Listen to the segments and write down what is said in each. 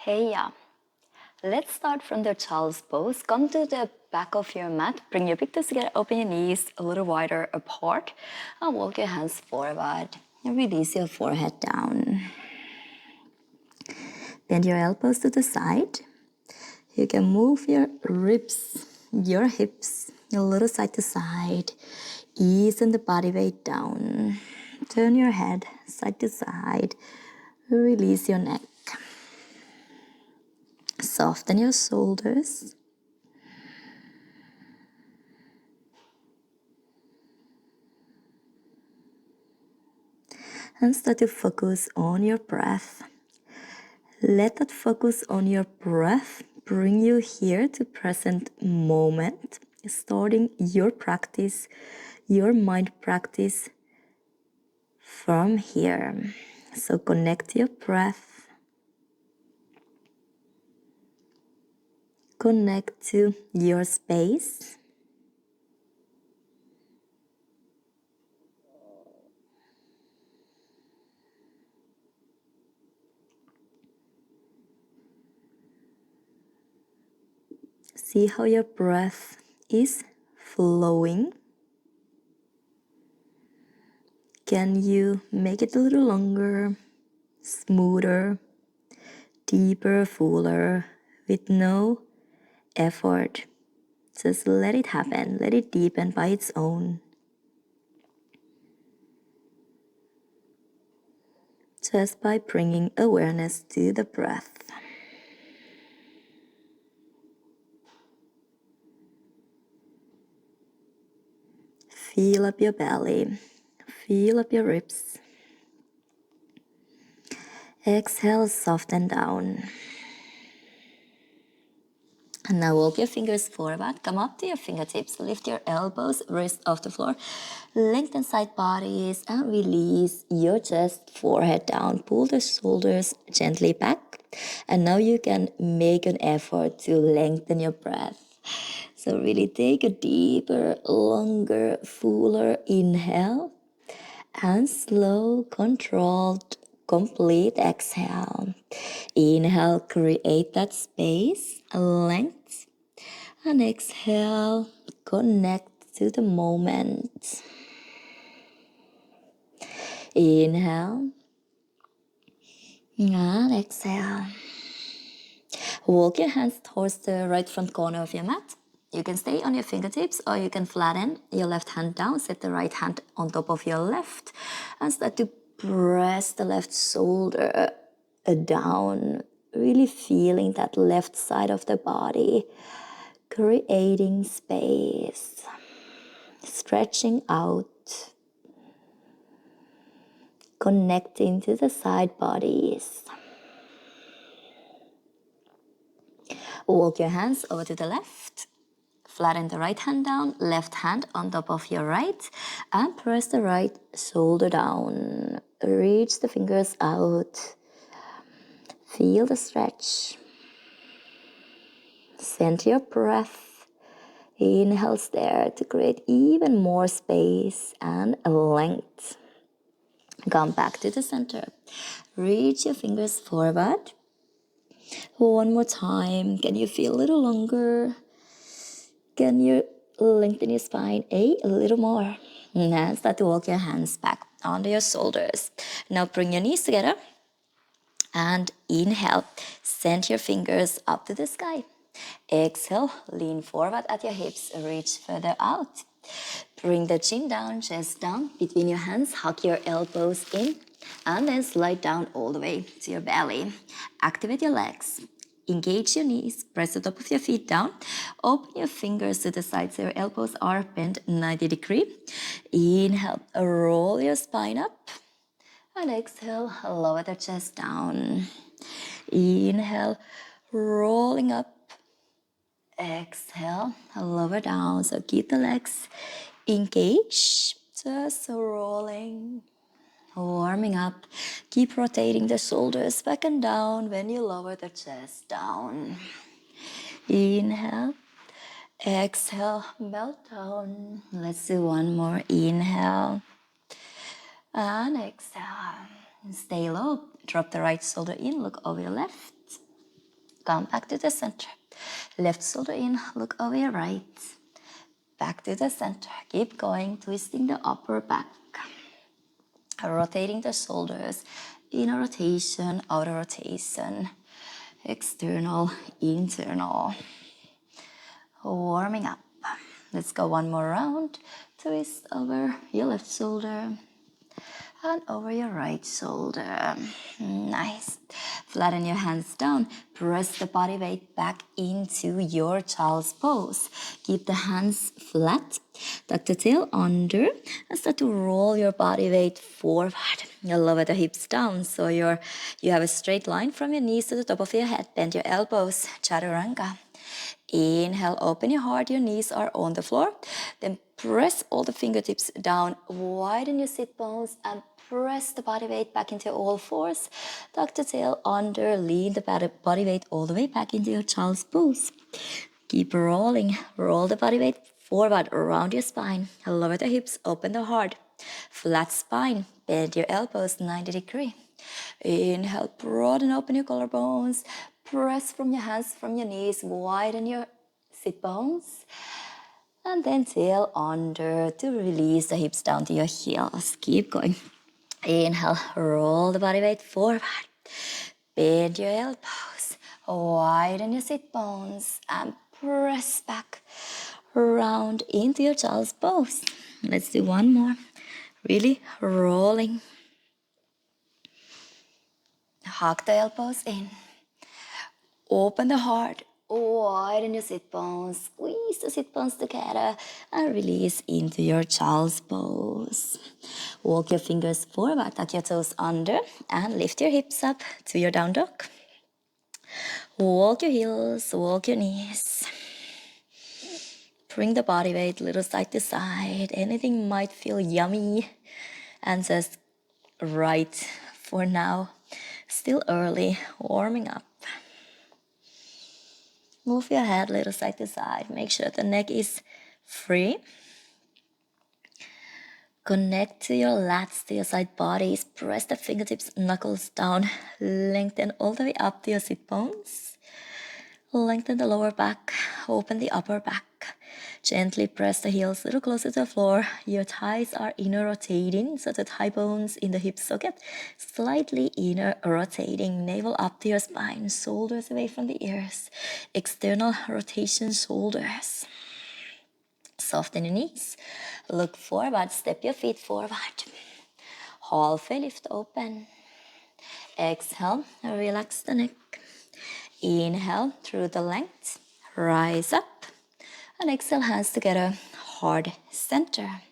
Hey, yeah. Let's start from the child's pose. Come to the back of your mat. Bring your big toes together. Open your knees a little wider apart. And walk your hands forward. And release your forehead down. Bend your elbows to the side. You can move your ribs, your hips, a little side to side. Easing the body weight down. Turn your head side to side. Release your neck. Soften your shoulders. And start to focus on your breath. Let that focus on your breath bring you here to present moment, starting your practice, your mind practice from here. So connect your breath, connect to your space. See how your breath is flowing. Can you make it a little longer, smoother, deeper, fuller, with no effort? Just let it happen, let it deepen by its own. Just by bringing awareness to the breath. Feel up your belly, feel up your ribs. Exhale, soften down. And now walk your fingers forward, come up to your fingertips, lift your elbows, wrist off the floor, lengthen side bodies and release your chest, forehead down, pull the shoulders gently back. And now you can make an effort to lengthen your breath. So really take a deeper, longer, fuller inhale and slow, controlled, complete exhale. Inhale, create that space, length, and exhale, connect to the moment. Inhale, and exhale. Walk your hands towards the right front corner of your mat. You can stay on your fingertips or you can flatten your left hand down, set the right hand on top of your left and start to press the left shoulder down, really feeling that left side of the body, creating space, stretching out, connecting to the side bodies. Walk your hands over to the left. Flatten the right hand down, left hand on top of your right, and press the right shoulder down. Reach the fingers out. Feel the stretch. Send your breath. Inhales there to create even more space and length. Come back to the center. Reach your fingers forward. One more time. Can you feel a little longer? Can you lengthen your spine a little more? And start to walk your hands back onto your shoulders. Now bring your knees together. And inhale. Send your fingers up to the sky. Exhale. Lean forward at your hips. Reach further out. Bring the chin down, chest down. Between your hands, hug your elbows in. And then slide down all the way to your belly. Activate your legs. Engage your knees, press the top of your feet down. Open your fingers to the sides so your elbows are bent 90 degrees. Inhale, roll your spine up. And exhale, lower the chest down. Inhale, rolling up. Exhale, lower down. So keep the legs engaged. Just rolling. Warming up. Keep rotating the shoulders back and down when you lower the chest down. Inhale. Exhale. Melt down. Let's do one more. Inhale. And exhale. Stay low. Drop the right shoulder in. Look over your left. Come back to the center. Left shoulder in, look over your right. Back to the center. Keep going, twisting the upper back. Rotating the shoulders. Inner rotation, outer rotation. External, internal. Warming up. Let's go one more round. Twist over your left shoulder and over your right shoulder. Nice. Flatten your hands down. Press the body weight back into your child's pose. Keep the hands flat. Tuck the tail under and start to roll your body weight forward. Lower the hips down so you have a straight line from your knees to the top of your head. Bend your elbows. Chaturanga. Inhale, open your heart, your knees are on the floor. Then press all the fingertips down, widen your sit bones and press the body weight back into all fours. Tuck the tail under, lean the body weight all the way back into your child's pose. Keep rolling, roll the body weight forward around your spine. Lower the hips, open the heart. Flat spine, bend your elbows 90 degrees. Inhale, broaden open your collarbones. Press from your hands, from your knees, widen your sit bones. And then tail under to release the hips down to your heels. Keep going. Inhale, roll the body weight forward. Bend your elbows, widen your sit bones, and press back round into your child's pose. Let's do one more. Really rolling. Hug the elbows in. Open the heart, widen your sit bones, squeeze the sit bones together and release into your child's pose. Walk your fingers forward, tuck your toes under and lift your hips up to your down dog. Walk your heels, walk your knees. Bring the body weight a little side to side. Anything might feel yummy and just right for now. Still early, warming up. Move your head a little side to side. Make sure the neck is free. Connect to your lats, to your side bodies. Press the fingertips, knuckles down. Lengthen all the way up to your sit bones. Lengthen the lower back. Open the upper back. Gently press the heels a little closer to the floor. Your thighs are inner rotating, so the thigh bones in the hip socket slightly inner rotating. Navel up to your spine, shoulders away from the ears. External rotation, shoulders. Soften your knees. Look forward, step your feet forward. Halfway lift open. Exhale, relax the neck. Inhale through the length, rise up. And exhale, hands together, heart center.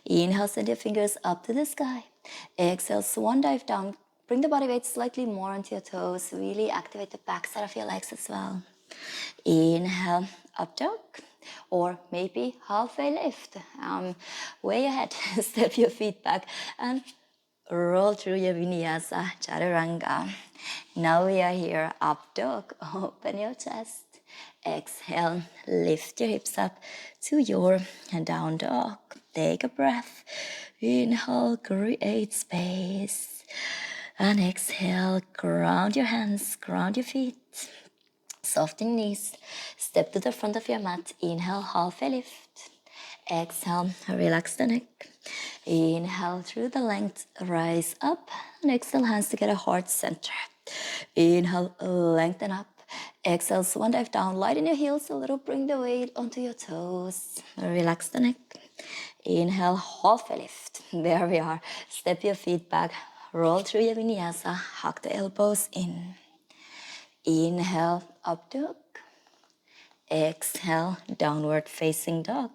Inhale, send your fingers up to the sky. Exhale, swan dive down. Bring the body weight slightly more onto your toes. Really activate the backside of your legs as well. Inhale, up dog. Or maybe halfway lift. Way ahead, step your feet back and roll through your vinyasa, chaturanga. Now we are here, up dog. Open your chest. Exhale, lift your hips up to your down dog. Take a breath. Inhale, create space. And exhale, ground your hands, ground your feet. Soften knees. Step to the front of your mat. Inhale, halfway lift. Exhale, relax the neck. Inhale through the length, rise up. And exhale, hands together, heart center. Inhale, lengthen up. Exhale, swan dive down. Lighten your heels a little. Bring the weight onto your toes. Relax the neck. Inhale, halfway lift. There we are. Step your feet back. Roll through your vinyasa. Hug the elbows in. Inhale, up dog. Exhale, downward facing dog.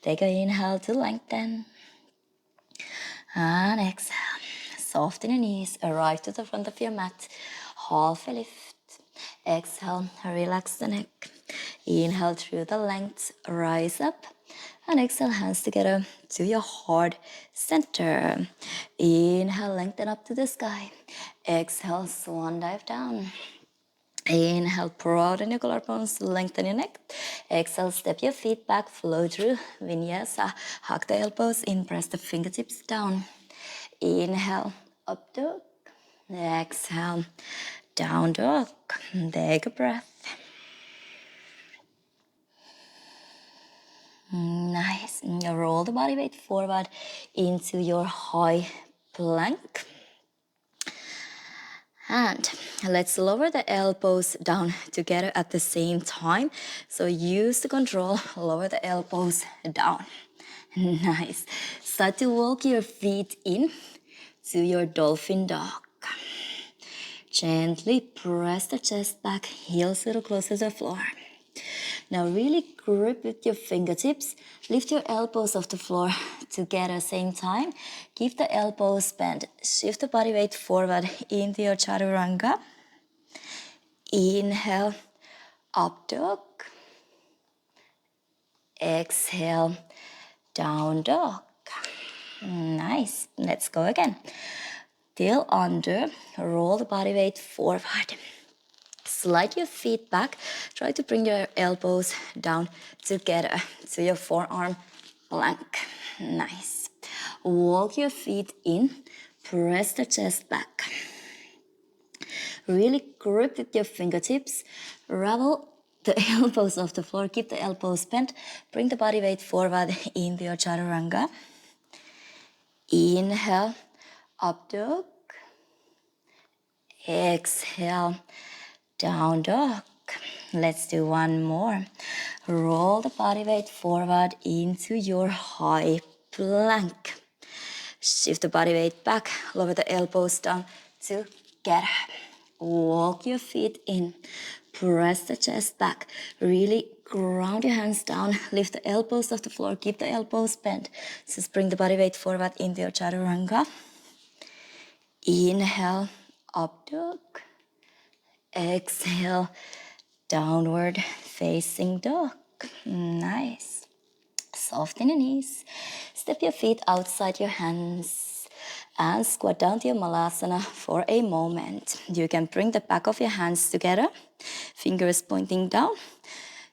Take an inhale to lengthen. And exhale. Soften your knees. Arrive to the front of your mat. Halfway lift. Exhale, relax the neck. Inhale through the length, rise up. And exhale, hands together to your heart center. Inhale, lengthen up to the sky. Exhale, swan dive down. Inhale, broaden your collarbones, lengthen your neck. Exhale, step your feet back, flow through vinyasa. Hug the elbows in, press the fingertips down. Inhale, up dog. Exhale, Down dog. Take a breath. Nice. Roll the body weight forward into your high plank. And let's lower the elbows down together at the same time. So use the control, lower the elbows down. Nice. Start to walk your feet in to your dolphin dog. Gently press the chest back, heels a little closer to the floor. Now really grip with your fingertips. Lift your elbows off the floor together same time. Keep the elbows bent. Shift the body weight forward into your chaturanga. Inhale, up dog. Exhale, down dog. Nice. Let's go again. Till under, roll the body weight forward. Slide your feet back. Try to bring your elbows down together to your forearm plank. Nice. Walk your feet in. Press the chest back. Really grip with your fingertips. Ravel the elbows off the floor. Keep the elbows bent. Bring the body weight forward into your chaturanga. Inhale, up dog. Exhale, down dog. Let's do one more. Roll the body weight forward into your high plank. Shift the body weight back, lower the elbows down together. Walk your feet in. Press the chest back. Really ground your hands down. Lift the elbows off the floor. Keep the elbows bent. Just bring the body weight forward into your chaturanga. Inhale, up dog. Exhale, downward facing dog. Nice. Soften your knees. Step your feet outside your hands and squat down to your malasana for a moment. You can bring the back of your hands together, fingers pointing down.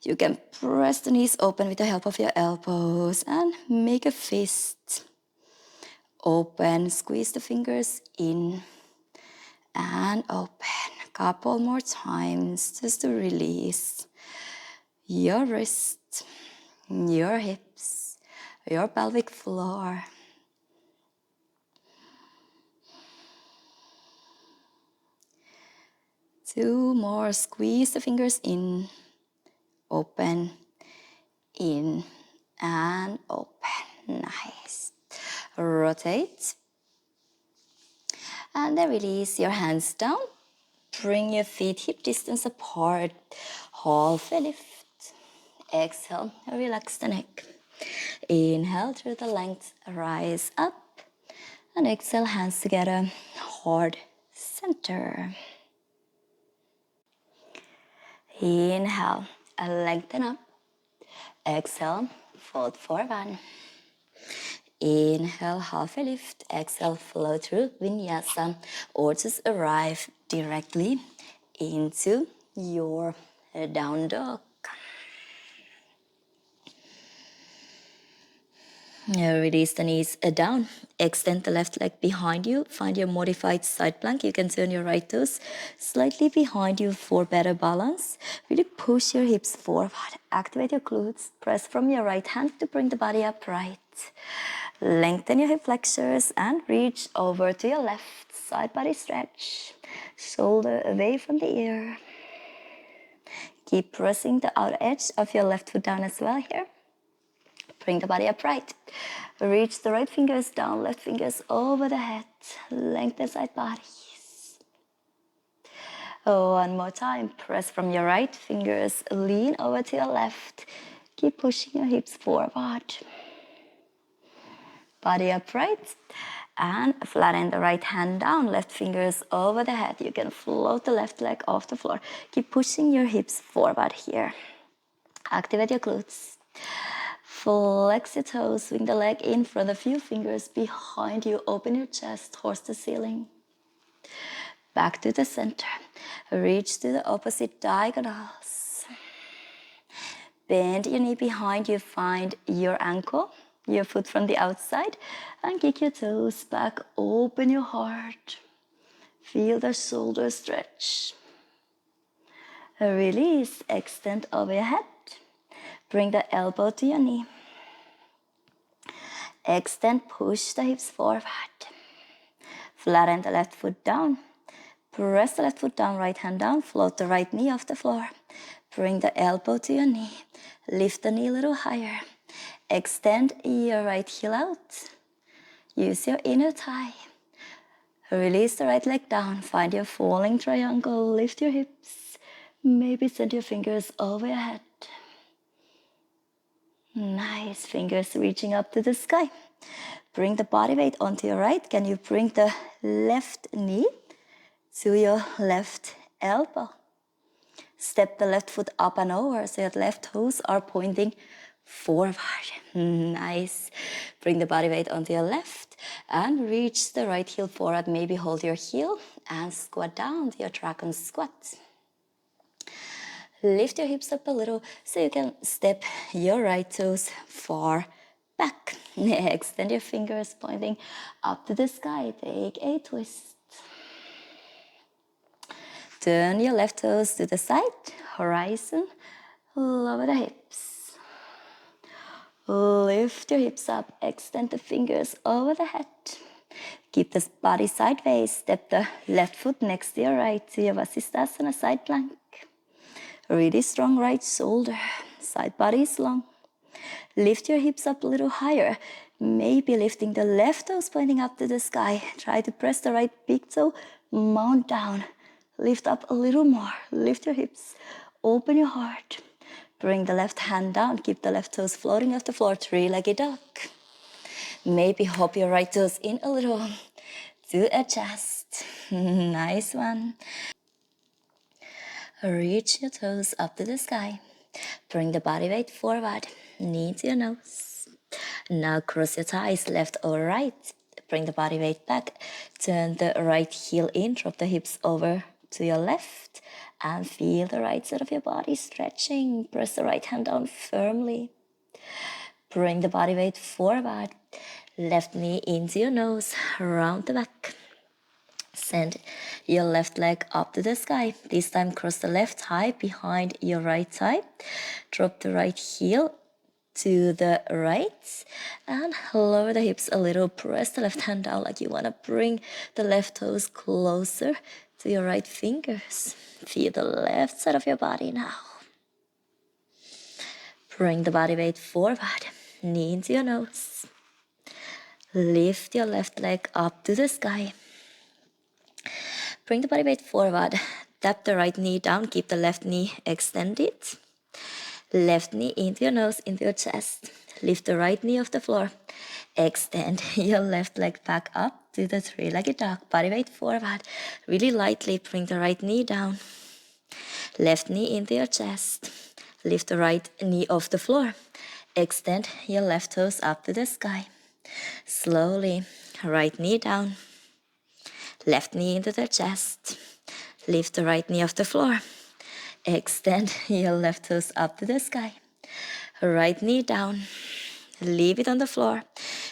You can press the knees open with the help of your elbows and make a fist. Open, squeeze the fingers in and open. Couple more times just to release your wrist, your hips, your pelvic floor. Two more. Squeeze the fingers in, open, in, and open. Nice. Rotate. And then release your hands down. Bring your feet hip distance apart. Half a lift. Exhale, relax the neck. Inhale through the length, rise up. And exhale, hands together, heart center. Inhale, lengthen up. Exhale, fold forward. Inhale, half a lift. Exhale, flow through vinyasa. Or just arrive directly into your down dog. Release the knees down. Extend the left leg behind you. Find your modified side plank. You can turn your right toes slightly behind you for better balance. Really push your hips forward. Activate your glutes. Press from your right hand to bring the body upright. Lengthen your hip flexors and reach over to your left. Side body stretch. Shoulder away from the ear. Keep pressing the outer edge of your left foot down as well here. Bring the body upright. Reach the right fingers down, left fingers over the head. Lengthen side bodies. One more time. Press from your right fingers. Lean over to your left. Keep pushing your hips forward. Body upright. And flatten the right hand down. Left fingers over the head. You can float the left leg off the floor. Keep pushing your hips forward here. Activate your glutes. Flex your toes, swing the leg in front of you, fingers behind you, open your chest towards the ceiling. Back to the center. Reach to the opposite diagonals. Bend your knee behind you, find your ankle, your foot from the outside, and kick your toes back, open your heart. Feel the shoulders stretch. Release, extend over your head. Bring the elbow to your knee. Extend, push the hips forward. Flatten the left foot down. Press the left foot down, right hand down. Float the right knee off the floor. Bring the elbow to your knee. Lift the knee a little higher. Extend your right heel out. Use your inner thigh. Release the right leg down. Find your falling triangle. Lift your hips. Maybe send your fingers over your head. Nice. Fingers reaching up to the sky. Bring the body weight onto your right. Can you bring the left knee to your left elbow? Step the left foot up and over so your left toes are pointing forward. Nice. Bring the body weight onto your left and reach the right heel forward. Maybe hold your heel and squat down to your dragon squat. Lift your hips up a little so you can step your right toes far back. Extend your fingers pointing up to the sky. Take a twist. Turn your left toes to the side, horizon, lower the hips. Lift your hips up, extend the fingers over the head. Keep the body sideways, step the left foot next to your right to your vasisthasana side plank. Really strong right shoulder, side body is long. Lift your hips up a little higher, maybe lifting the left toes pointing up to the sky. Try to press the right big toe, mount down. Lift up a little more, lift your hips, open your heart. Bring the left hand down, keep the left toes floating off the floor, three-legged dog. Maybe hop your right toes in a little to adjust. Nice one. Reach your toes up to the sky. Bring the body weight forward, knee to your nose. Now cross your thighs left or right. Bring the body weight back. Turn the right heel in, drop the hips over to your left. And feel the right side of your body stretching. Press the right hand down firmly. Bring the body weight forward. Left knee into your nose, round the back. Send your left leg up to the sky. This time cross the left thigh behind your right thigh. Drop the right heel to the right and lower the hips a little. Press the left hand down like you want to bring the left toes closer to your right fingers. Feel the left side of your body now. Bring the body weight forward, knee into your nose. Lift your left leg up to the sky. Bring the body weight forward. Tap the right knee down. Keep the left knee extended. Left knee into your nose, into your chest. Lift the right knee off the floor. Extend your left leg back up to the three-legged dog. Body weight forward. Really lightly bring the right knee down. Left knee into your chest. Lift the right knee off the floor. Extend your left toes up to the sky. Slowly, right knee down. Left knee into the chest. Lift the right knee off the floor. Extend your left toes up to the sky. Right knee down. Leave it on the floor.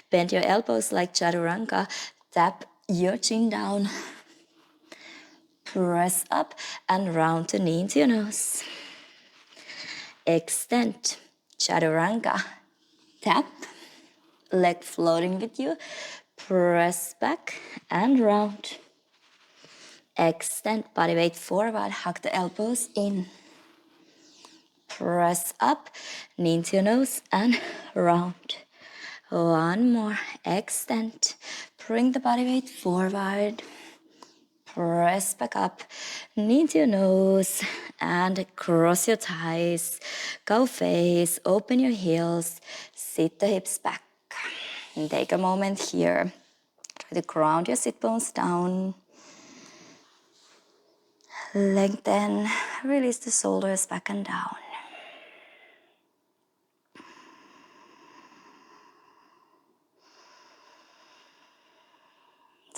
Bend your elbows like chaturanga. Tap your chin down. Press up and round the knee into your nose. Extend. Chaturanga. Tap. Leg floating with you. Press back and round. Extend, body weight forward, hug the elbows in. Press up, knee into your nose and round. One more, extend. Bring the body weight forward. Press back up, knee into your nose and cross your thighs. Go face, open your heels, sit the hips back. And take a moment here. Try to ground your sit bones down. Lengthen, release the shoulders back and down.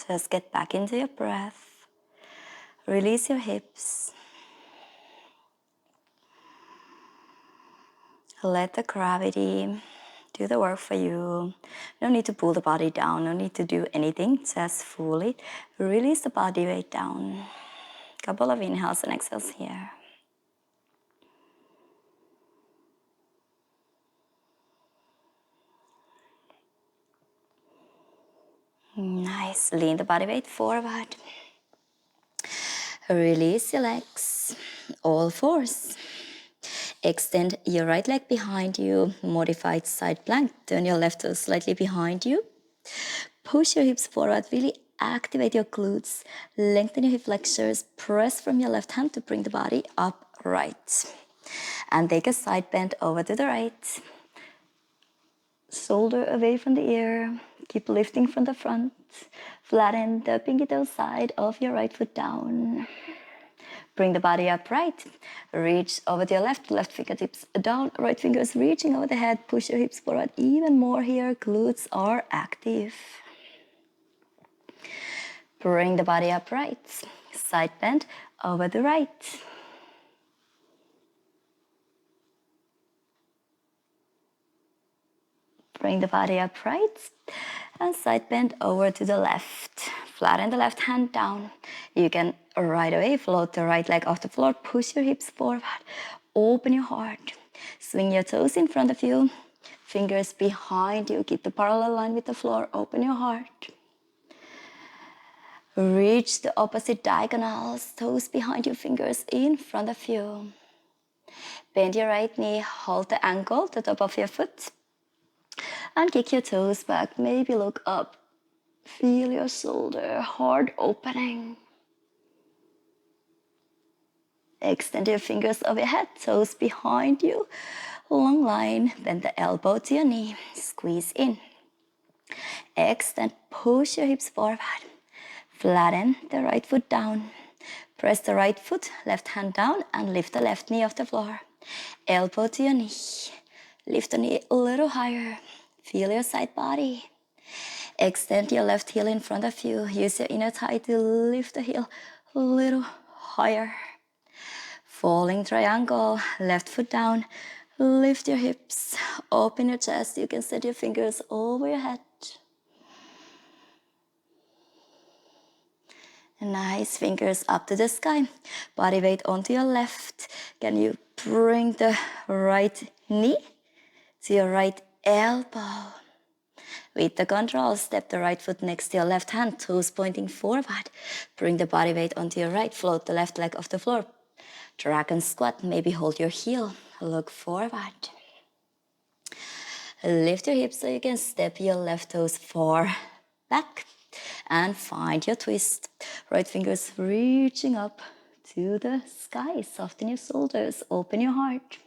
Just get back into your breath. Release your hips. Let the gravity do the work for you. No need to pull the body down, no need to do anything, just fully release the body weight down. Couple of inhales and exhales here. Nice, lean the body weight forward. Release your legs, all fours. Extend your right leg behind you, modified side plank. Turn your left toe slightly behind you. Push your hips forward, really activate your glutes. Lengthen your hip flexors. Press from your left hand to bring the body upright. And take a side bend over to the right. Shoulder away from the ear. Keep lifting from the front. Flatten the pinky toe side of your right foot down. Bring the body upright. Reach over to your left fingertips down, right fingers reaching over the head. Push your hips forward even more here. Glutes are active. Bring the body upright. Side bend over the right. Bring the body upright and side bend over to the left. Flatten the left hand down. You can right away float the right leg off the floor. Push your hips forward. Open your heart. Swing your toes in front of you. Fingers behind you. Keep the parallel line with the floor. Open your heart. Reach the opposite diagonals. Toes behind you. Fingers in front of you. Bend your right knee. Hold the ankle, the top of your foot. And kick your toes back. Maybe look up. Feel your shoulder, heart opening. Extend your fingers overhead, toes behind you. Long line, bend the elbow to your knee. Squeeze in. Extend, push your hips forward. Flatten the right foot down. Press the right foot, left hand down, and lift the left knee off the floor. Elbow to your knee. Lift the knee a little higher. Feel your side body. Extend your left heel in front of you. Use your inner thigh to lift the heel a little higher. Falling triangle, left foot down. Lift your hips, open your chest. You can set your fingers over your head. Nice, fingers up to the sky. Body weight onto your left. Can you bring the right knee to your right elbow? With the control, step the right foot next to your left hand, toes pointing forward. Bring the body weight onto your right, float the left leg off the floor. Dragon squat, maybe hold your heel, look forward. Lift your hips so you can step your left toes far back. And find your twist. Right fingers reaching up to the sky. Soften your shoulders, open your heart.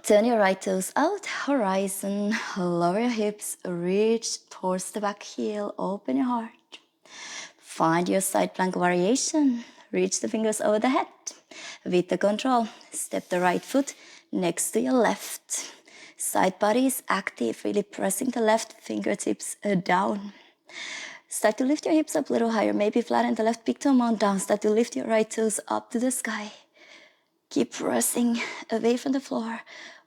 Turn your right toes out, horizon, lower your hips, reach towards the back heel, open your heart. Find your side plank variation, reach the fingers over the head. With the control, step the right foot next to your left. Side body is active, really pressing the left fingertips down. Start to lift your hips up a little higher, maybe flatten the left big toe mound down. Start to lift your right toes up to the sky. Keep pressing away from the floor.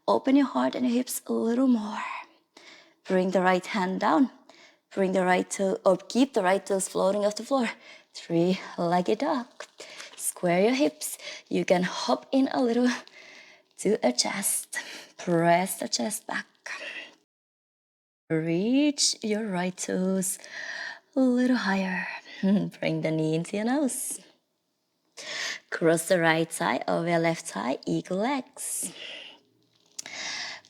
Open your heart and your hips a little more. Bring the right hand down. Bring the right toe, or keep the right toes floating off the floor. Three-legged dog. Square your hips. You can hop in a little to adjust. Press the chest back. Reach your right toes a little higher. Bring the knee into your nose. Cross the right thigh over your left thigh, eagle legs.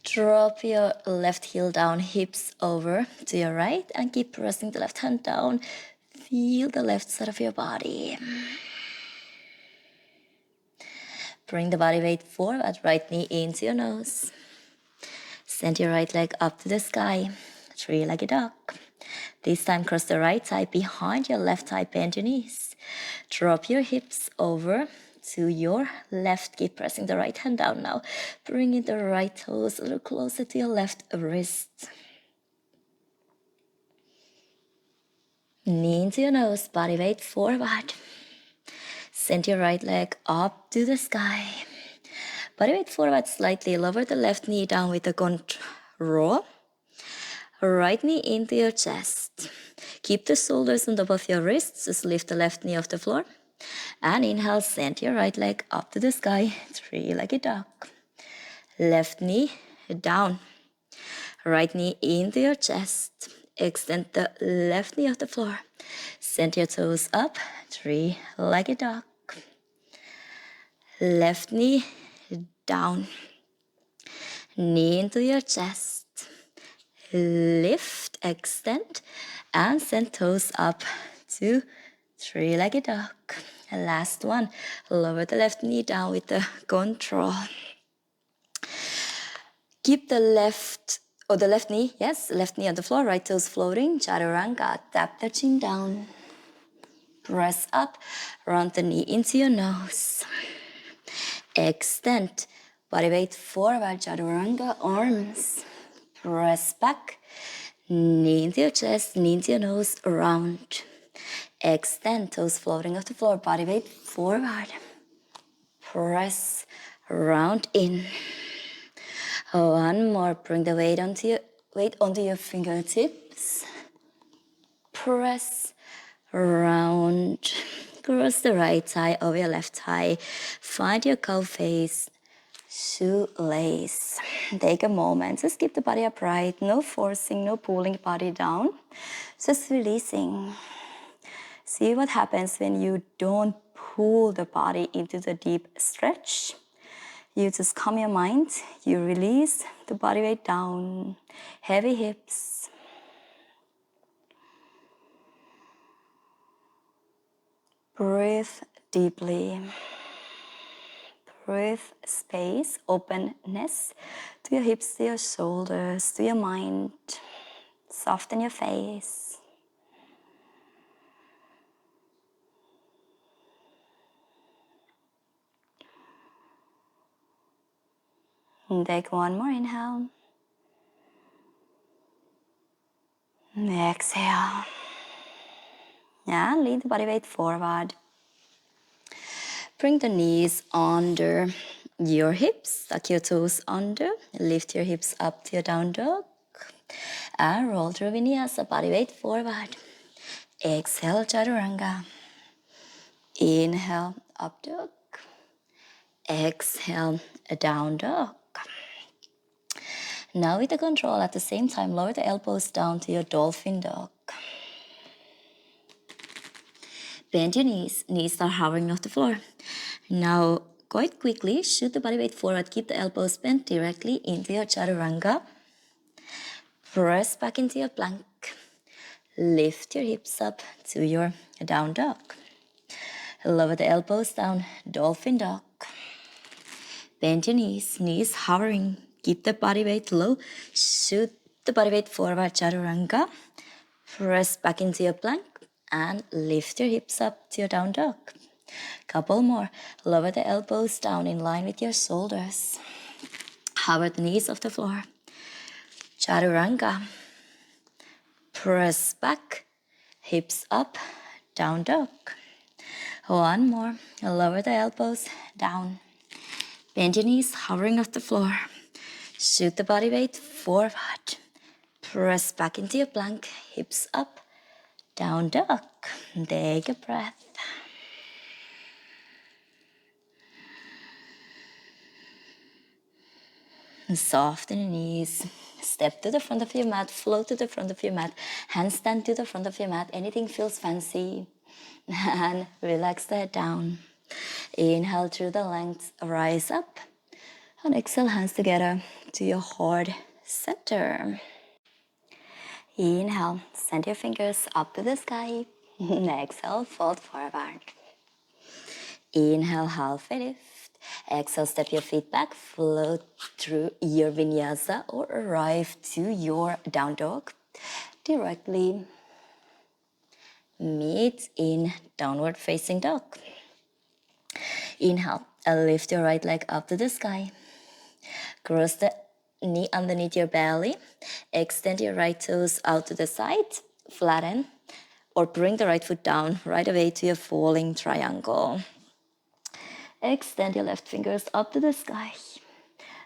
Drop your left heel down, hips over to your right, and keep pressing the left hand down. Feel the left side of your body. Bring the body weight forward, right knee into your nose. Send your right leg up to the sky, three-legged dog. This time cross the right thigh behind your left thigh, bend your knees. Drop your hips over to your left. Keep pressing the right hand down now. Bringing the right toes a little closer to your left wrist. Knee into your nose, body weight forward. Send your right leg up to the sky. Body weight forward slightly. Lower the left knee down with the control. Right knee into your chest. Keep the shoulders on top of your wrists. Just lift the left knee off the floor. And inhale, send your right leg up to the sky. Three-legged dog. Left knee down. Right knee into your chest. Extend the left knee off the floor. Send your toes up. Three-legged dog. Left knee down. Knee into your chest. Lift, extend, and send toes up to three-legged dog. And last one. Lower the left knee down with the control. Keep the left knee, yes, left knee on the floor, right toes floating, chaturanga. Tap the chin down. Press up, round the knee into your nose. Extend, body weight forward, chaturanga, arms. Press back, knee into your chest, knee into your nose, round. Extend, toes floating off the floor, body weight forward. Press, round in. One more, bring the weight onto your fingertips. Press, round. Cross the right thigh over your left thigh. Find your cow face, shoelace. Take a moment, just keep the body upright. No forcing, no pulling body down. Just releasing. See what happens when you don't pull the body into the deep stretch. You just calm your mind, you release the body weight down, heavy hips. Breathe deeply. Breathe space, openness to your hips, to your shoulders, to your mind. Soften your face. And take one more inhale. And exhale. And lean the body weight forward. Bring the knees under your hips. Tuck your toes under. Lift your hips up to your down dog. And roll through vinyasa. Body weight forward. Exhale, chaturanga. Inhale, up dog. Exhale, a down dog. Now with the control, at the same time, lower the elbows down to your dolphin dog. Bend your knees. Knees are hovering off the floor. Now, quite quickly, shoot the body weight forward. Keep the elbows bent directly into your chaturanga. Press back into your plank. Lift your hips up to your down dog. Lower the elbows down, dolphin dog. Bend your knees, knees hovering. Keep the body weight low. Shoot the body weight forward, chaturanga. Press back into your plank and lift your hips up to your down dog. Couple more. Lower the elbows down in line with your shoulders. Hover the knees off the floor. Chaturanga. Press back, hips up, down dog. One more. Lower the elbows down. Bend your knees, hovering off the floor. Shoot the body weight forward. Press back into your plank, hips up, down dog. Take a breath. Soften your knees. Step to the front of your mat, float to the front of your mat, handstand to the front of your mat. Anything feels fancy. And relax the head down. Inhale through the length, rise up. And exhale, hands together to your heart center. Inhale, send your fingers up to the sky. Exhale, fold forward. Inhale, halfway lift. Exhale, step your feet back, float through your vinyasa or arrive to your down dog. Directly meet in downward facing dog. Inhale, lift your right leg up to the sky. Cross the knee underneath your belly. Extend your right toes out to the side. Flatten or bring the right foot down right away to your falling triangle. Extend your left fingers up to the sky.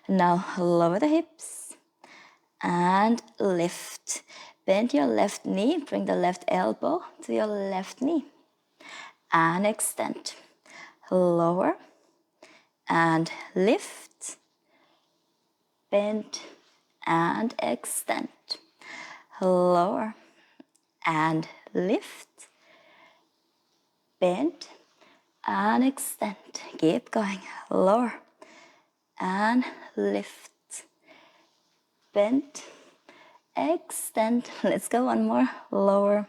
Now lower the hips and lift. Bend your left knee, bring the left elbow to your left knee and extend. Lower and lift, bend and extend. Lower and lift, bend and extend. Keep going. Lower and lift, bend, extend. Let's go one more. Lower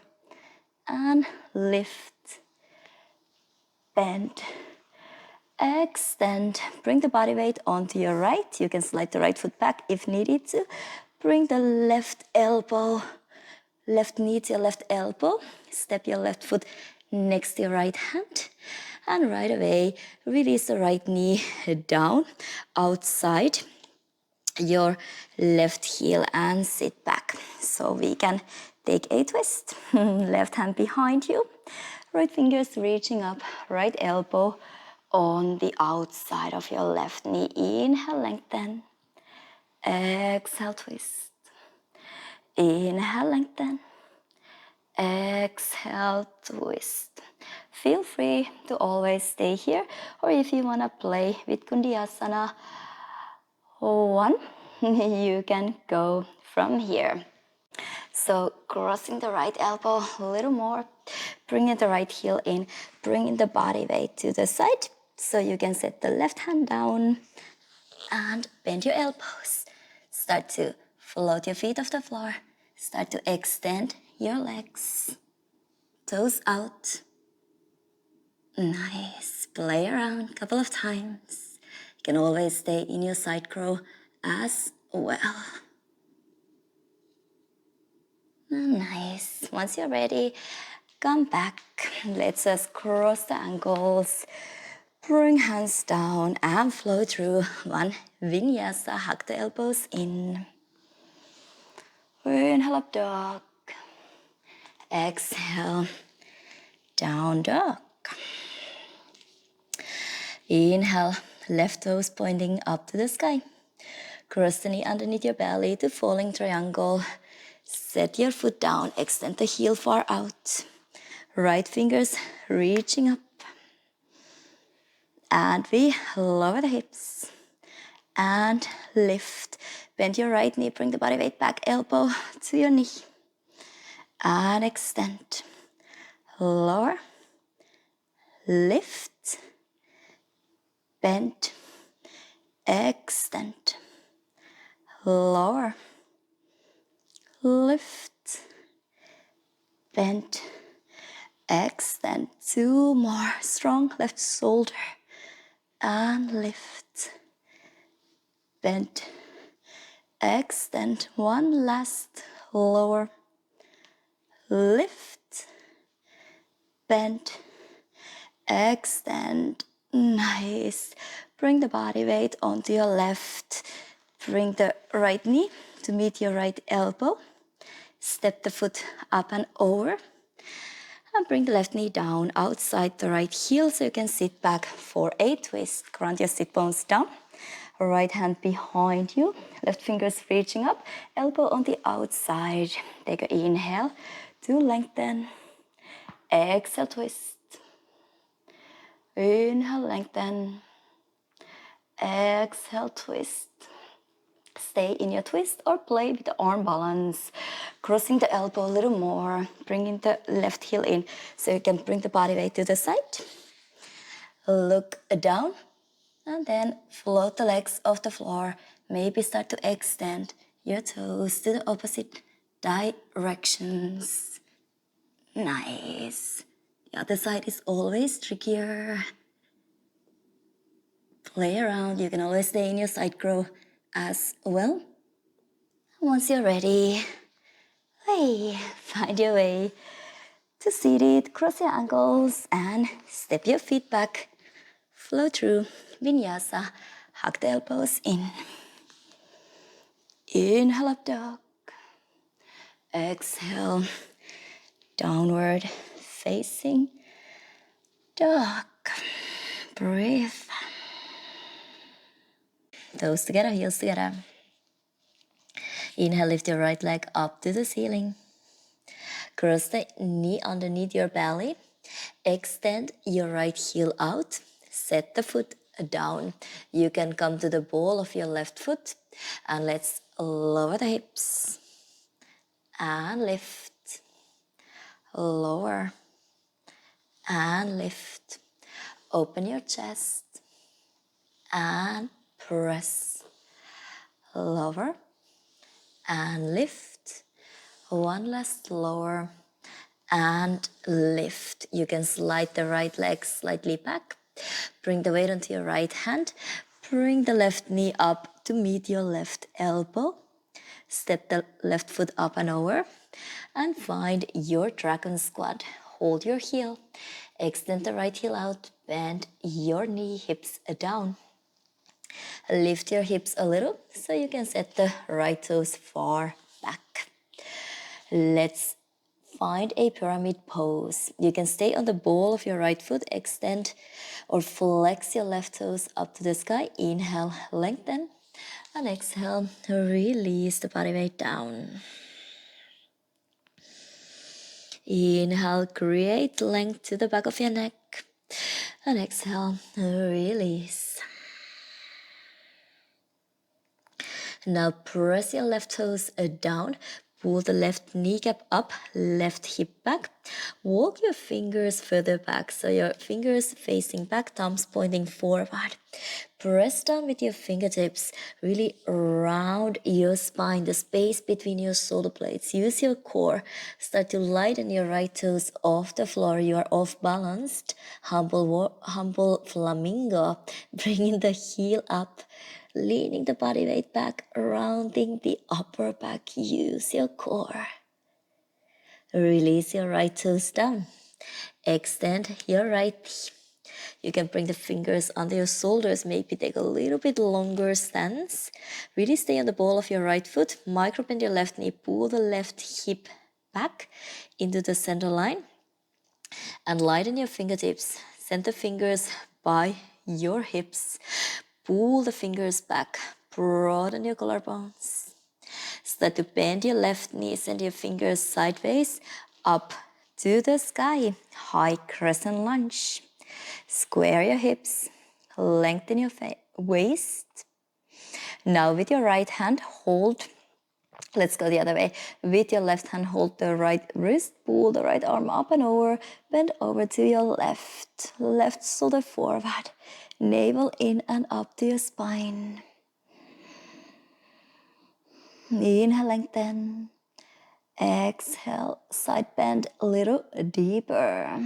and lift, bend, extend. Bring the body weight onto your right. You can slide the right foot back if needed to. Bring the left elbow, left knee to your left elbow. Step your left foot next to your right hand. And right away, release the right knee down outside your left heel and sit back. So we can take a twist. Left hand behind you. Right fingers reaching up, right elbow on the outside of your left knee. Inhale, lengthen. Exhale, twist. Inhale, lengthen. Exhale, twist. Feel free to always stay here, or if you want to play with Kundiyasana 1, you can go from here. So crossing the right elbow a little more, bringing the right heel in, bringing the body weight to the side, so you can set the left hand down and bend your elbows. Start to float your feet off the floor. Start to extend your legs. Toes out. Nice. Play around a couple of times. You can always stay in your side crow as well. Nice. Once you're ready, come back. Let's just cross the ankles. Bring hands down and flow through one vinyasa. Hug the elbows in. Inhale, up dog. Exhale, down dog. Inhale, left toes pointing up to the sky. Cross the knee underneath your belly to falling triangle. Set your foot down, extend the heel far out. Right fingers reaching up. And we lower the hips. And lift. Bend your right knee, bring the body weight back, elbow to your knee. And extend. Lower. Lift. Bend. Extend. Lower. Lift. Bend. Extend. 2 more. Strong left shoulder. And lift. Bend. Extend. 1 last. Lower. Lift. Bend. Extend. Nice. Bring the body weight onto your left. Bring the right knee to meet your right elbow. Step the foot up and over. And bring the left knee down outside the right heel so you can sit back for a twist. Ground your sit bones down. Right hand behind you. Left fingers reaching up. Elbow on the outside. Take an inhale to lengthen. Exhale, twist. Inhale, lengthen. Exhale, twist. Stay in your twist or play with the arm balance. Crossing the elbow a little more. Bringing the left heel in so you can bring the body weight to the side. Look down and then float the legs off the floor. Maybe start to extend your toes to the opposite directions. Nice. The other side is always trickier. Play around. You can always stay in your side crow as well. Once you're ready, find your way to seated. Cross your ankles and step your feet back. Flow through vinyasa. Hug the elbows in. Inhale, up dog. Exhale, downward facing dog. Breathe. Toes together, heels together. Inhale, lift your right leg up to the ceiling. Cross the knee underneath your belly. Extend your right heel out. Set the foot down. You can come to the ball of your left foot. And let's lower the hips. And lift. Lower. And lift. Open your chest. And press. Lower. And lift. One last lower. And lift. You can slide the right leg slightly back. Bring the weight onto your right hand. Bring the left knee up to meet your left elbow. Step the left foot up and over. And find your dragon squat. Hold your heel. Extend the right heel out. Bend your knee, hips down. Lift your hips a little so you can set the right toes far back. Let's find a pyramid pose. You can stay on the ball of your right foot, extend or flex your left toes up to the sky. Inhale, lengthen, and exhale, release the body weight down. Inhale, create length to the back of your neck, and exhale, release. Now press your left toes down. Pull the left kneecap up, left hip back. Walk your fingers further back, so your fingers facing back, thumbs pointing forward. Press down with your fingertips. Really round your spine, the space between your shoulder blades. Use your core. Start to lighten your right toes off the floor. You are off balanced. Humble flamingo. Bringing the heel up. Leaning the body weight back, rounding the upper back. Use your core. Release your right toes down. Extend your right knee. You can bring the fingers under your shoulders, maybe take a little bit longer stance. Really stay on the ball of your right foot. Micro bend your left knee. Pull the left hip back into the center line. And lighten your fingertips. Send the fingers by your hips. Pull the fingers back. Broaden your collarbones. Start to bend your left knee. Send your fingers sideways up to the sky. High crescent lunge. Square your hips. Lengthen your waist. Now with your right hand, hold. Let's go the other way. With your left hand, hold the right wrist. Pull the right arm up and over. Bend over to your left. Left shoulder forward. Navel in and up to your spine. Inhale, lengthen. Exhale, side bend a little deeper.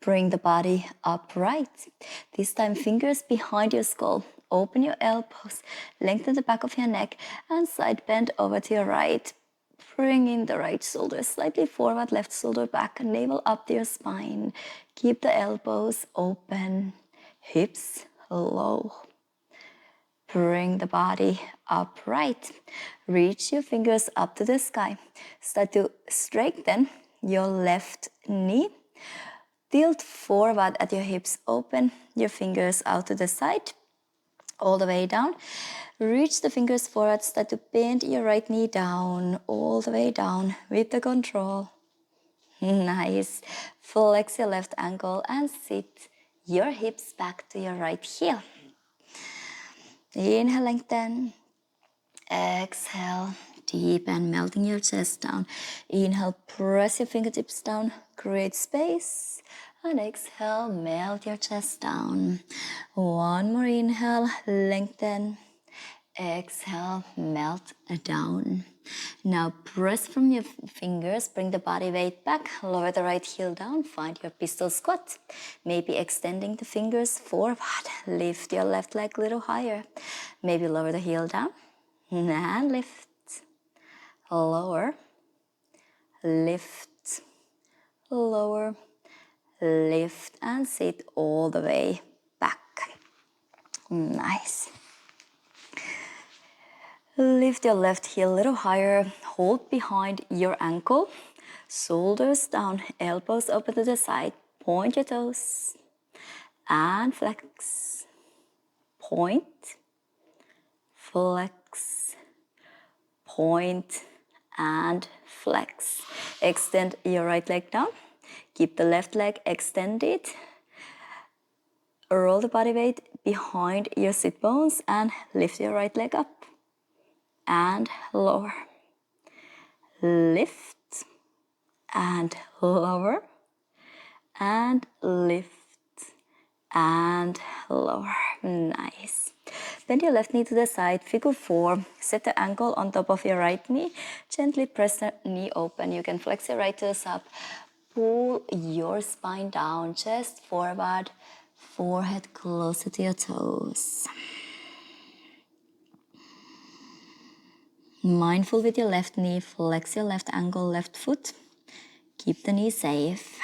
Bring the body upright. This time, fingers behind your skull. Open your elbows. Lengthen the back of your neck and side bend over to your right. Bring in the right shoulder slightly forward, left shoulder back, navel up to your spine. Keep the elbows open, hips low. Bring the body upright. Reach your fingers up to the sky. Start to straighten your left knee. Tilt forward at your hips. Open your fingers out to the side. All the way down. Reach the fingers forward. Start to bend your right knee down. All the way down with the control. Nice. Flex your left ankle and sit your hips back to your right heel. Inhale, lengthen. Exhale, deepen, melting your chest down. Inhale, press your fingertips down, create space. And exhale, melt your chest down. One more inhale, lengthen. Exhale, melt down. Now press from your fingers, bring the body weight back, lower the right heel down, find your pistol squat. Maybe extending the fingers forward, lift your left leg a little higher. Maybe lower the heel down and lift, lower, lift, lower, lift and sit all the way back. Nice. Lift your left heel a little higher, hold behind your ankle, shoulders down, elbows open to the side, point your toes and flex. point, flex, point, and flex. Extend your right leg down. Keep the left leg extended. Roll the body weight behind your sit bones and lift your right leg up. And lower. Lift and lower. And lift and lower. Nice. Bend your left knee to the side, figure 4. Set the ankle on top of your right knee. Gently press the knee open. You can flex your right toes up. Pull your spine down, chest forward, forehead closer to your toes. Mindful with your left knee, flex your left ankle, left foot. Keep the knee safe.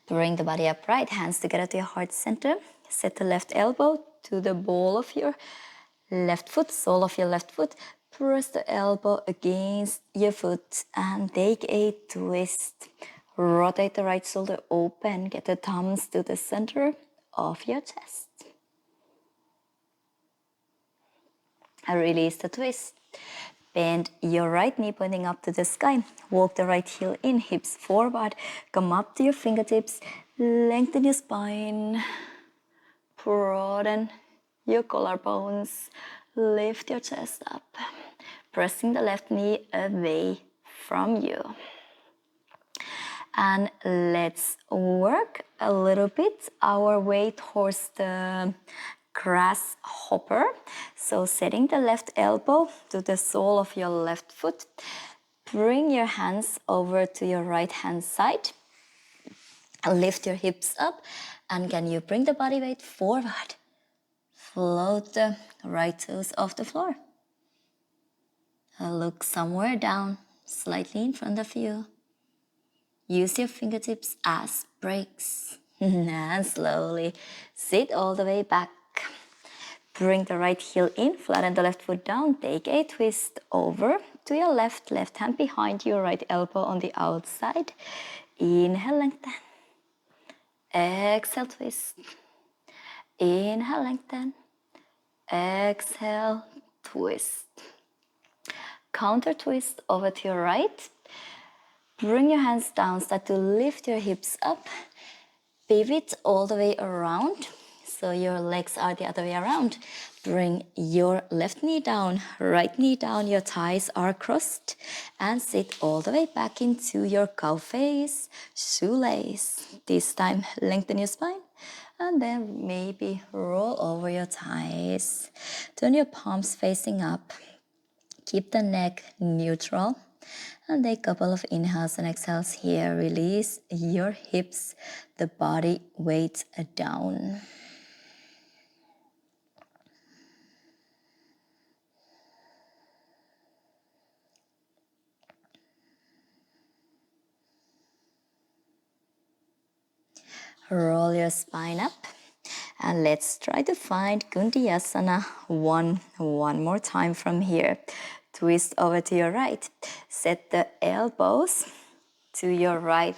Bring the body upright, hands together to your heart center. Set the left elbow to the ball of your left foot, sole of your left foot. Press the elbow against your foot and take a twist. Rotate the right shoulder open. Get the thumbs to the center of your chest. Release the twist. Bend your right knee pointing up to the sky. Walk the right heel in, hips forward. Come up to your fingertips. Lengthen your spine. Broaden your collarbones. Lift your chest up. Pressing the left knee away from you. And let's work a little bit our way towards the grasshopper. So setting the left elbow to the sole of your left foot. Bring your hands over to your right hand side. Lift your hips up. And can you bring the body weight forward? Float the right toes off the floor. Look somewhere down, slightly in front of you. Use your fingertips as brakes. And slowly sit all the way back. Bring the right heel in, flatten the left foot down. Take a twist over to your left hand behind your right elbow on the outside. Inhale, lengthen. Exhale, twist. Inhale, lengthen. Exhale, twist. Counter twist over to your right. Bring your hands down, start to lift your hips up. Pivot all the way around, so your legs are the other way around. Bring your left knee down, right knee down, your thighs are crossed. And sit all the way back into your cow face, shoelace. This time, lengthen your spine. And then maybe roll over your thighs. Turn your palms facing up. Keep the neck neutral. And take a couple of inhales and exhales here. Release your hips, the body weight down. Roll your spine up. And let's try to find Gundiyasana one more time from here. Twist over to your right. Set the elbows to your right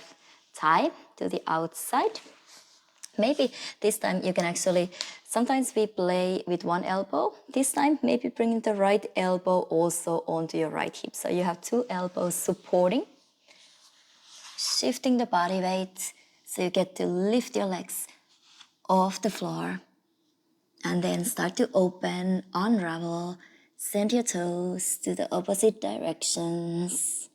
thigh, to the outside. Maybe this time you can actually, sometimes we play with one elbow. This time maybe bring the right elbow also onto your right hip. So you have two elbows supporting. Shifting the body weight so you get to lift your legs off the floor. And then start to open, unravel, send your toes to the opposite directions.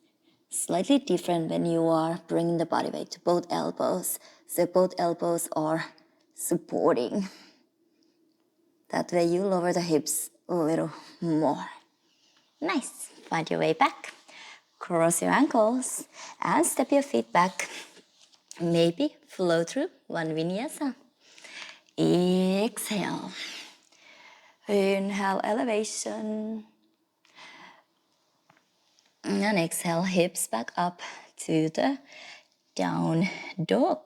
Slightly different when you are bringing the body weight to both elbows. So both elbows are supporting. That way you lower the hips a little more. Nice. Find your way back. Cross your ankles and step your feet back. Maybe flow through one vinyasa. Exhale. Inhale, elevation. And exhale, hips back up to the down dog.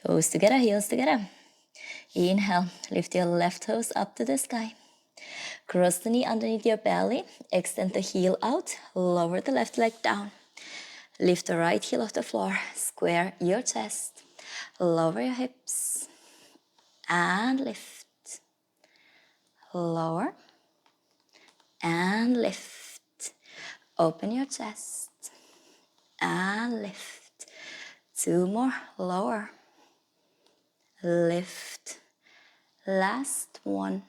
Toes together, heels together. Inhale, lift your left toes up to the sky. Cross the knee underneath your belly. Extend the heel out. Lower the left leg down. Lift the right heel off the floor. Square your chest. Lower your hips. and lift. Lower and lift. Open your chest and lift. 2 more. Lower. Lift. Last one.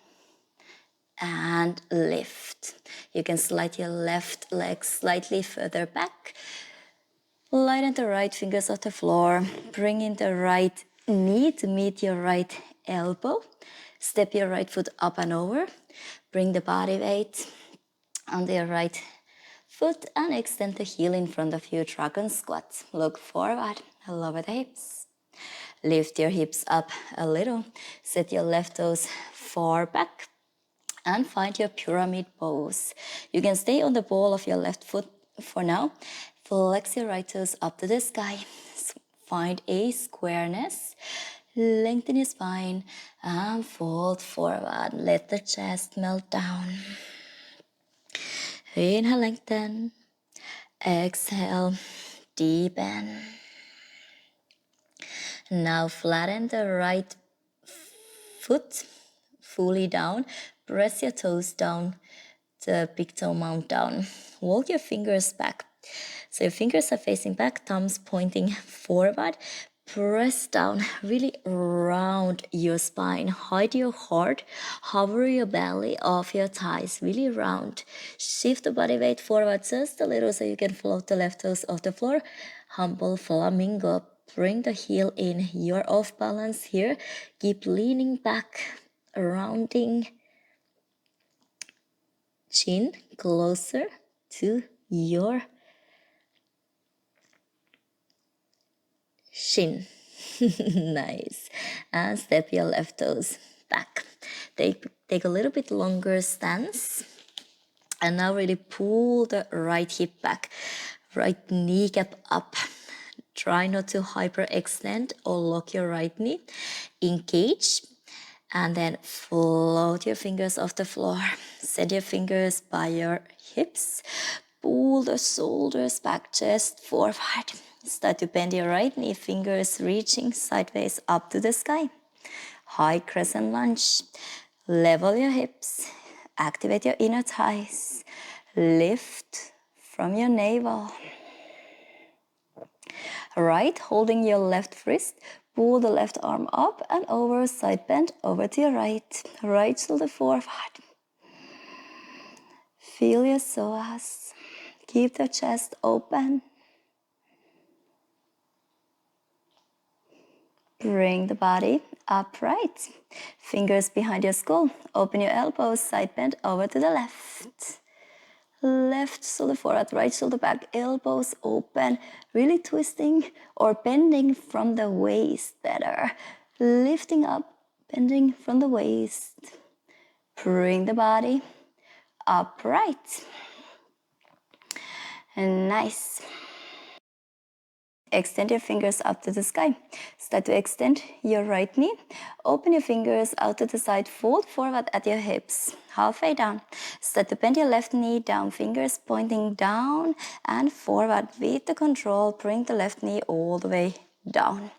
And lift. You can slide your left leg slightly further back. Lighten the right fingers off the floor. Bring in the right knee to meet your right elbow. Step your right foot up and over. Bring the body weight on your right foot and extend the heel in front of you. Dragon squat. Look forward. Lower the hips. Lift your hips up a little. Set your left toes far back and find your pyramid pose. You can stay on the ball of your left foot for now. Flex your right toes up to the sky. Find a squareness. Lengthen your spine and fold forward. Let the chest melt down. Inhale, lengthen. Exhale, deepen. Now flatten the right foot fully down. Press your toes down. The big toe mount down. Walk your fingers back. So your fingers are facing back, thumbs pointing forward. Press down, really round your spine. Hide your heart. Hover your belly off your thighs, really round. Shift the body weight forward just a little so you can float the left toes off the floor. Humble flamingo. Bring the heel in. You're off balance here. Keep leaning back, rounding. Chin closer to your shin. Nice. And step your left toes back. Take a little bit longer stance. And now really pull the right hip back. Right kneecap up. Try not to hyperextend or lock your right knee. Engage. And then float your fingers off the floor. Set your fingers by your hips. Pull the shoulders back, chest forward. Start to bend your right knee, fingers reaching sideways up to the sky. High crescent lunge. Level your hips. Activate your inner thighs. Lift from your navel. Right, holding your left wrist. Pull the left arm up and over, side bend over to your right. Right shoulder forward. Feel your psoas. Keep the chest open. Bring the body upright. Fingers behind your skull. Open your elbows, side bend over to the left. Left shoulder forward, right shoulder back, elbows open, really twisting or bending from the waist better. Lifting up, bending from the waist. Bring the body upright. And nice. Extend your fingers up to the sky. Start to extend your right knee. Open your fingers out to the side. Fold forward at your hips. Halfway down. Start to bend your left knee down. Fingers pointing down and forward. With the control, bring the left knee all the way down.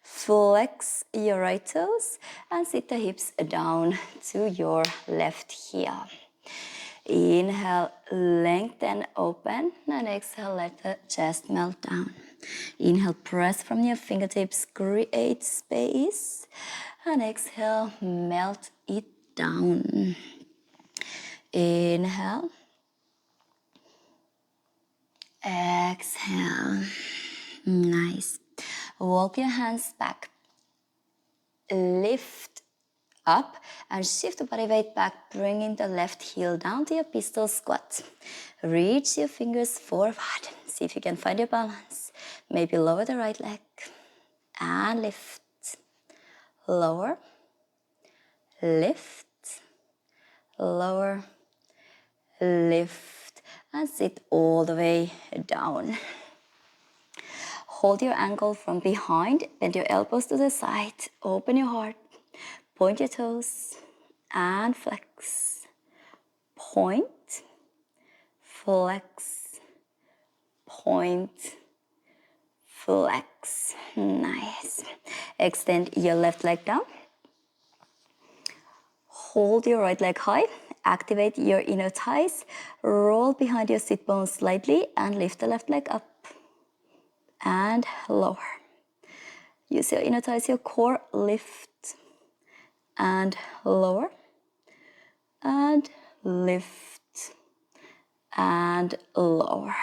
Flex your right toes and sit the hips down to your left heel. Inhale, lengthen, open, and exhale, let the chest melt down. Inhale, press from your fingertips, create space, and exhale, melt it down. Inhale, exhale, nice. Walk your hands back, lift up and shift the body weight back, bringing the left heel down to your pistol squat. Reach your fingers forward. See if you can find your balance. Maybe lower the right leg and lift. Lower, lift, lower, lift, and sit all the way down. Hold your ankle from behind, bend your elbows to the side, open your heart. Point your toes and flex. Point, flex, point, flex. Nice. Extend your left leg down. Hold your right leg high, activate your inner thighs, roll behind your sit bones slightly and lift the left leg up and lower. Use your inner thighs, your core, lift and lower and lift and lower.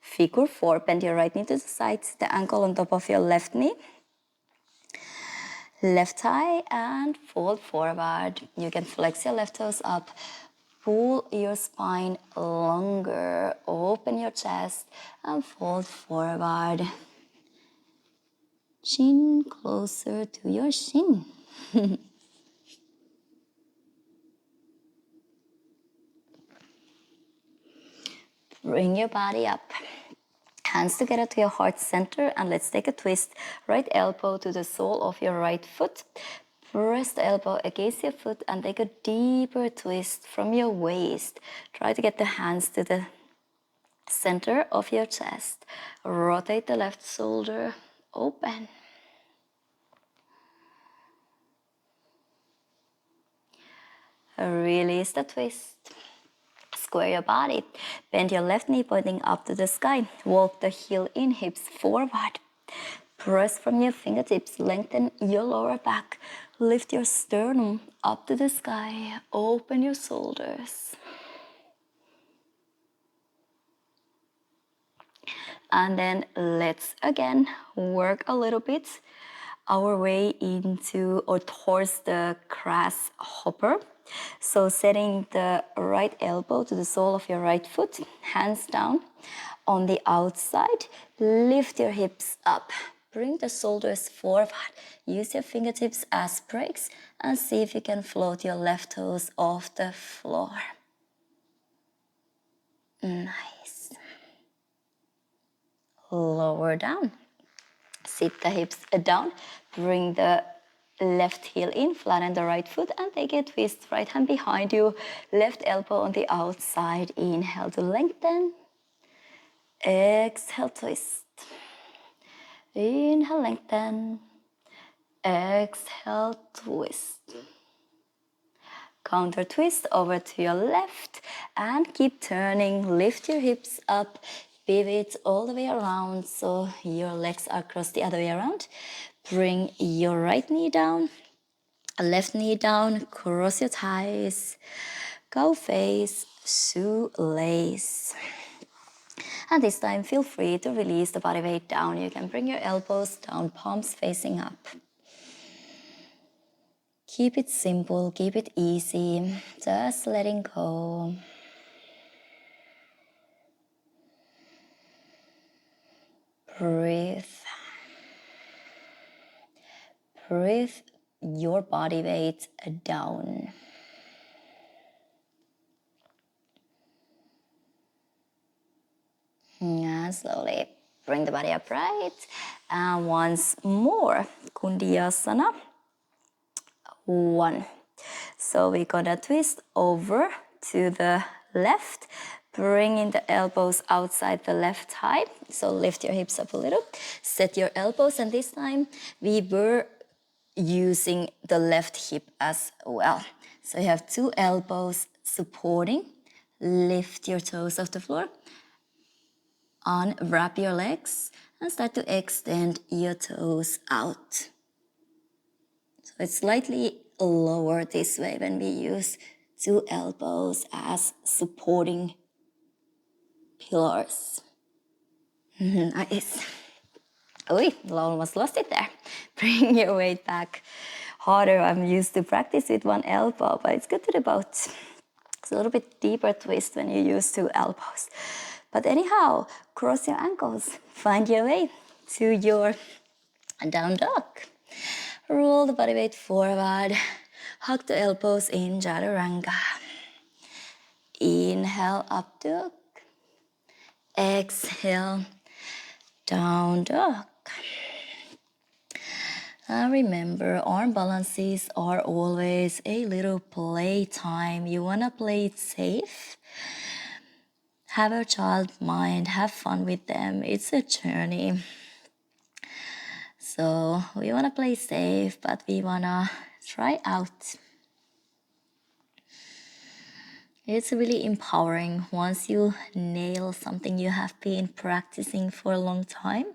Figure 4, bend your right knee to the side, the ankle on top of your left knee. Left thigh and fold forward. You can flex your left toes up, pull your spine longer, open your chest and fold forward. Chin closer to your shin. Bring your body up. Hands together to your heart center and let's take a twist. Right elbow to the sole of your right foot. Press the elbow against your foot and take a deeper twist from your waist. Try to get the hands to the center of your chest. Rotate the left shoulder, open. Release the twist. Square your body. Bend your left knee pointing up to the sky. Walk the heel in, hips forward. Press from your fingertips, lengthen your lower back. Lift your sternum up to the sky. Open your shoulders. And then let's again work a little bit our way into or towards the grasshopper. So setting the right elbow to the sole of your right foot, hands down. On the outside, lift your hips up. Bring the shoulders forward. Use your fingertips as brakes and see if you can float your left toes off the floor. Nice. Lower down. Sit the hips down. Bring the left heel in, flatten the right foot and take a twist. Right hand behind you, left elbow on the outside. Inhale to lengthen. Exhale, twist. Inhale, lengthen. Exhale, twist. Counter twist over to your left and keep turning. Lift your hips up. Pivot all the way around so your legs are crossed the other way around. Bring your right knee down, left knee down, cross your thighs. Go face, shoelace. And this time feel free to release the body weight down. You can bring your elbows down, palms facing up. Keep it simple, keep it easy, just letting go. Breathe. Breathe your body weight down. And slowly bring the body upright. And once more, Kundiyasana. 1. So we're gonna twist over to the left, bringing the elbows outside the left thigh. So lift your hips up a little, set your elbows, and this time we were using the left hip as well. So you have 2 elbows supporting, lift your toes off the floor, unwrap your legs, and start to extend your toes out. So it's slightly lower this way when we use 2 elbows as supporting pillars. Nice. Oh, almost lost it there. Bring your weight back harder. I'm used to practice with 1 elbow, but it's good to do both. It's a little bit deeper twist when you use 2 elbows. But anyhow, cross your ankles. Find your way to your down dog. Roll the body weight forward. Hug the elbows in chaturanga. Inhale, up dog. Exhale, down dog. And remember, arm balances are always a little play time. You want to play it safe. Have a child mind, have fun with them. It's a journey. So we want to play safe, but we want to try out. It's really empowering once you nail something you have been practicing for a long time.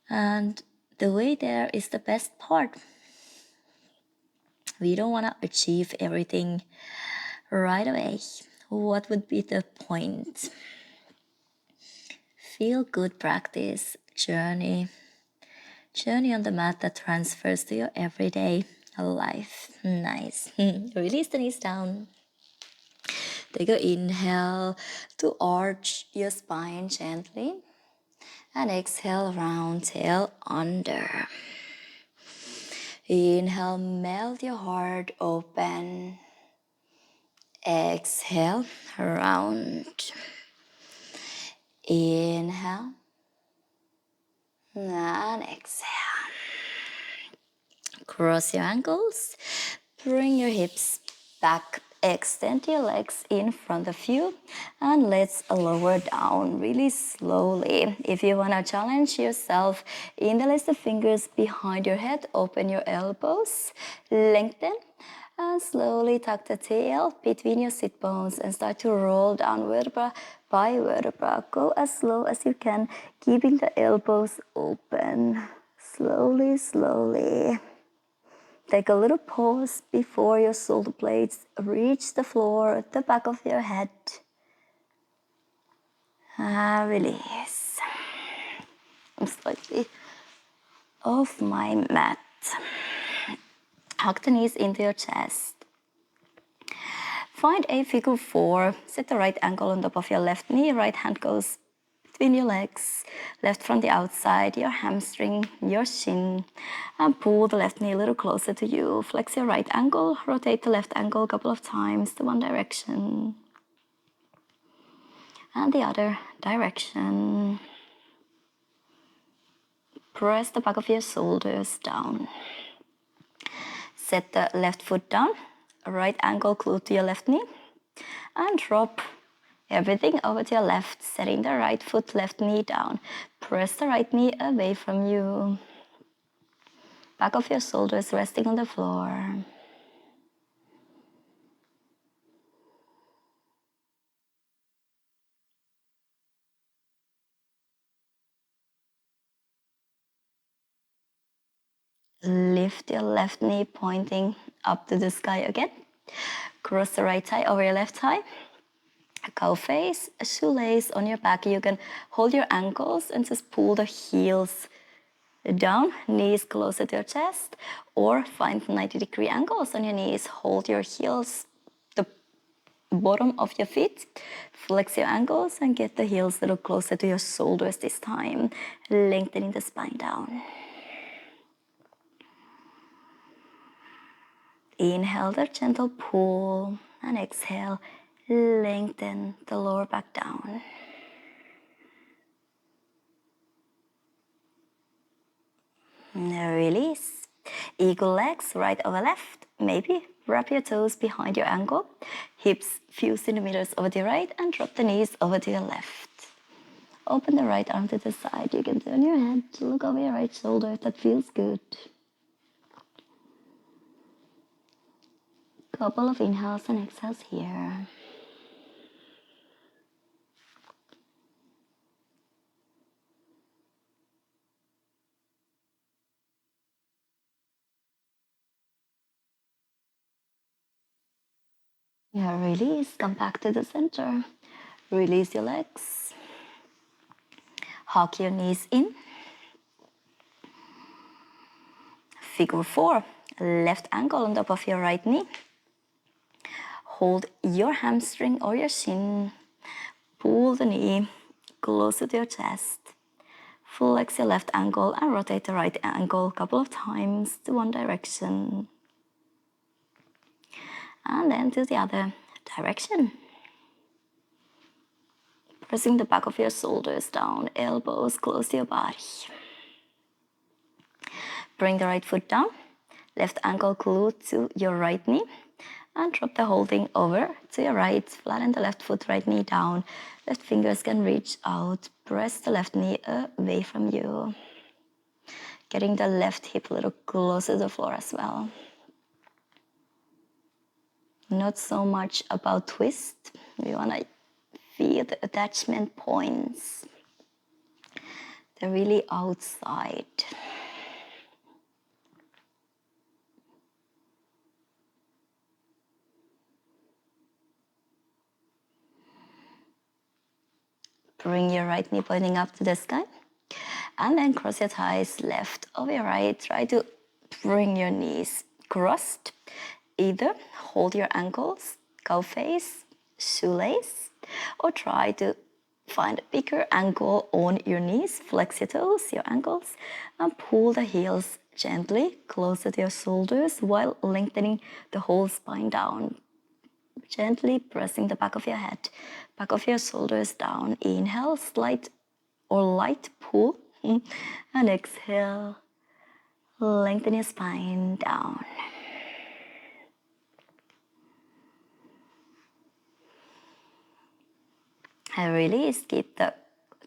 And the way there is the best part. We don't want to achieve everything right away. What would be the point? Feel good practice, journey on the mat that transfers to your everyday life. Nice. Release the knees down. Take an inhale to arch your spine gently. And exhale, round tail under. Inhale, melt your heart open. Exhale, round. Inhale. And exhale. Cross your ankles. Bring your hips back. Extend your legs in front of you. And let's lower down really slowly. If you want to challenge yourself, interlace the fingers behind your head. Open your elbows. Lengthen. And slowly tuck the tail between your sit bones and start to roll down vertebra by vertebra. Go as slow as you can, keeping the elbows open. Slowly, slowly. Take a little pause before your shoulder blades reach the floor at the back of your head. Release. I'm slightly off my mat. Hug the knees into your chest. Find a figure 4. Set the right ankle on top of your left knee. Right hand goes between your legs. Left from the outside, your hamstring, your shin. And pull the left knee a little closer to you. Flex your right ankle. Rotate the left ankle a couple of times to one direction. And the other direction. Press the back of your shoulders down. Set the left foot down. Right ankle glued to your left knee. And drop everything over to your left, setting the right foot, left knee down. Press the right knee away from you. Back of your shoulders resting on the floor. Lift your left knee pointing up to the sky again. Cross the right thigh over your left thigh. Cow face, a shoelace on your back. You can hold your ankles and just pull the heels down, knees closer to your chest, or find 90-degree angles on your knees. Hold your heels, the bottom of your feet, flex your ankles and get the heels a little closer to your shoulders this time, lengthening the spine down. Inhale the gentle pull and exhale, lengthen the lower back down. Release. Eagle legs, right over left. Maybe wrap your toes behind your ankle. Hips few centimeters over to your right and drop the knees over to your left. Open the right arm to the side. You can turn your head to look over your right shoulder if that feels good. Couple of inhales and exhales here. Yeah, release. Come back to the center. Release your legs. Hug your knees in. Figure 4. Left ankle on top of your right knee. Hold your hamstring or your shin. Pull the knee closer to your chest. Flex your left ankle and rotate the right ankle a couple of times to one direction. And then to the other direction. Pressing the back of your shoulders down, elbows close to your body. Bring the right foot down, left ankle glued to your right knee. And drop the whole thing over to your right. Flatten the left foot, right knee down. Left fingers can reach out. Press the left knee away from you. Getting the left hip a little closer to the floor as well. not so much about twist. We want to feel the attachment points. They're really outside. Bring your right knee pointing up to the sky. And then cross your thighs left over your right. Try to bring your knees crossed. Either hold your ankles, cow face, shoelace, or try to find a bigger ankle on your knees. Flex your toes, your ankles, and pull the heels gently closer to your shoulders while lengthening the whole spine down. Gently pressing the back of your head, back of your shoulders down. Inhale, slight or light pull. And exhale, lengthen your spine down. And release, keep the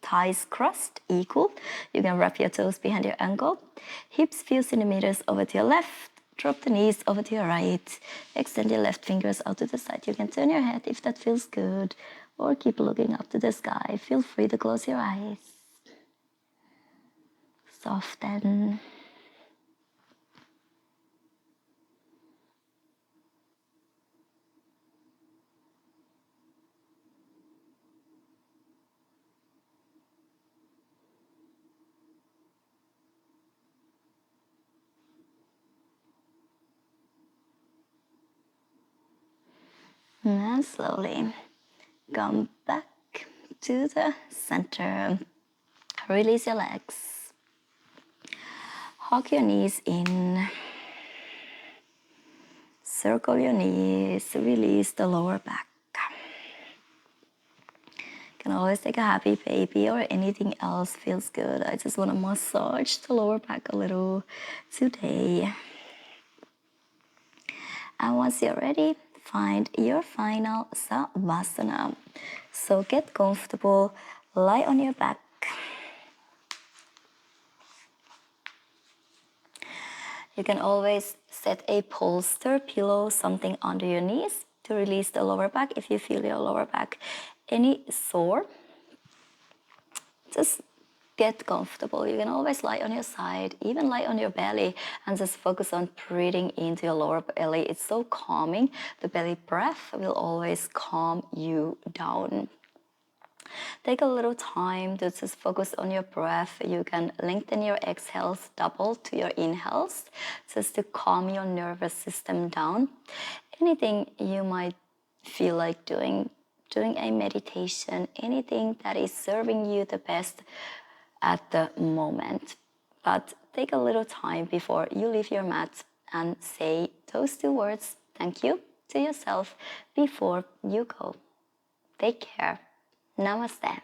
thighs crossed, equal. You can wrap your toes behind your ankle. Hips few centimeters over to your left. Drop the knees over to your right. Extend your left fingers out to the side. You can turn your head if that feels good, or keep looking up to the sky. Feel free to close your eyes. Soften. And slowly come back to the center. Release your legs. Hug your knees in. Circle your knees. Release the lower back. You can always take a happy baby or anything else feels good. I just want to massage the lower back a little today. And once you're ready, find your final savasana. So get comfortable, lie on your back. You can always set a bolster, pillow, something under your knees to release the lower back if you feel your lower back any sore. Just get comfortable. You can always lie on your side, even lie on your belly, and just focus on breathing into your lower belly. It's so calming. The belly breath will always calm you down. Take a little time to just focus on your breath. You can lengthen your exhales double to your inhales just to calm your nervous system down. Anything you might feel like doing a meditation, anything that is serving you the best at the moment. But take a little time before you leave your mat and say those two words, thank you, to yourself before you go. Take care. Namaste.